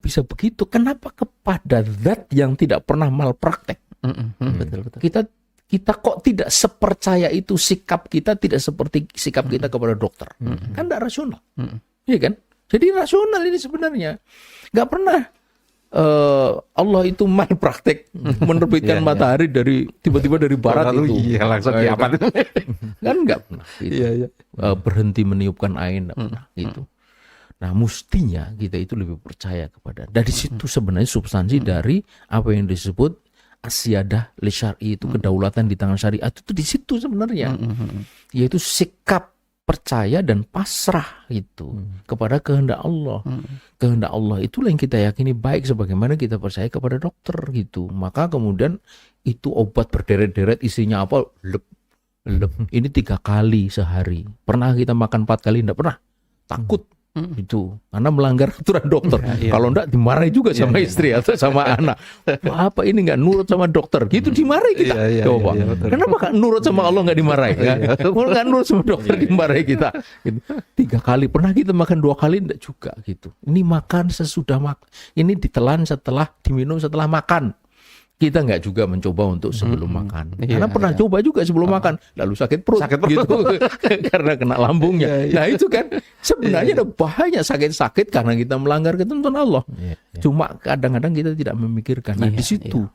bisa begitu, kenapa kepada zat yang tidak pernah malpraktek? Betul. Kita kok tidak sepercaya itu, sikap kita tidak seperti sikap kita kepada dokter. Kan tidak rasional. Iya kan? Jadi rasional ini sebenarnya. Nggak pernah Allah itu malpraktek menerbitkan matahari dari tiba-tiba dari barat itu. Iya, langsung kiamat. Kan nggak pernah. Gitu. Berhenti meniupkan angin, nggak pernah. Gitu. Nah, mestinya kita itu lebih percaya kepada. Dari situ sebenarnya substansi dari apa yang disebut asyadah li syar'i, itu kedaulatan di tangan syariat itu di situ sebenarnya. Yaitu sikap percaya dan pasrah itu kepada kehendak Allah. Kehendak Allah itulah yang kita yakini baik sebagaimana kita percaya kepada dokter gitu. Maka kemudian itu obat berderet-deret isinya apa? Lep. Ini 3 kali sehari. Pernah kita makan 4 kali? Enggak pernah. Takut. Itu karena melanggar aturan dokter. Kalau enggak dimarahi juga sama istri atau sama anak. Apa ini enggak nurut sama dokter? Gitu dimarahi kita. Coba. Kenapa enggak nurut sama Allah enggak dimarahi? Kalau enggak nurut sama dokter dimarahi kita. Gitu. 3 kali. Pernah kita makan 2 kali enggak juga gitu. Ini makan sesudah makan. Ini ditelan setelah diminum setelah makan. Kita nggak juga mencoba untuk sebelum makan. Karena pernah coba juga sebelum makan, lalu sakit perut. Gitu. Karena kena lambungnya. Nah itu kan sebenarnya ada bahaya sakit-sakit karena kita melanggar ketentuan Allah. Cuma kadang-kadang kita tidak memikirkan. Nah di situ,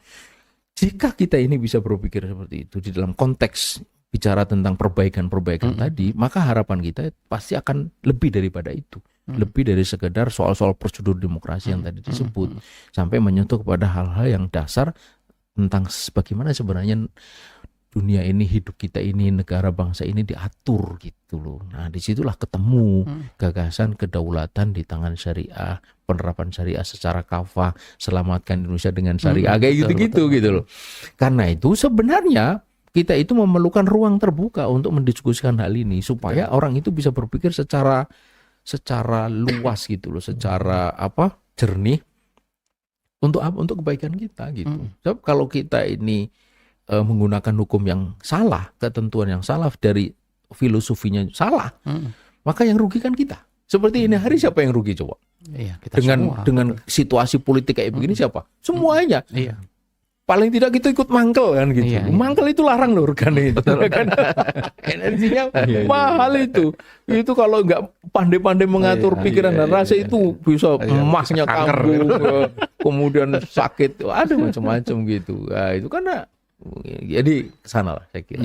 jika kita ini bisa berpikir seperti itu di dalam konteks bicara tentang perbaikan-perbaikan tadi, maka harapan kita pasti akan lebih daripada itu. Lebih dari sekedar soal-soal prosedur demokrasi yang tadi disebut, sampai menyentuh kepada hal-hal yang dasar tentang bagaimana sebenarnya dunia ini, hidup kita ini, negara bangsa ini diatur gitu loh. Nah disitulah ketemu gagasan kedaulatan di tangan syariah, penerapan syariah secara kafah, selamatkan Indonesia dengan syariah, kayak gitu-gitu gitu loh. Karena itu sebenarnya kita itu memerlukan ruang terbuka untuk mendiskusikan hal ini supaya orang itu bisa berpikir secara luas gitu loh, secara jernih untuk apa? Untuk kebaikan kita gitu. Sebab kalau kita ini menggunakan hukum yang salah, ketentuan yang salah, dari filosofinya salah, maka yang rugi kan kita. Seperti ini hari siapa yang rugi coba? Kita dengan situasi politik kayak begini siapa? Semuanya. Paling tidak kita ikut mangkel kan gitu. Mangkel itu larang loh kan itu. Kan? Energinya mahal itu. Itu kalau nggak pandai-pandai mengatur pikiran dan rasa itu bisa emasnya kambuh, kemudian sakit, ada macam-macam gitu. Nah, itu karena jadi kesana lah saya kira.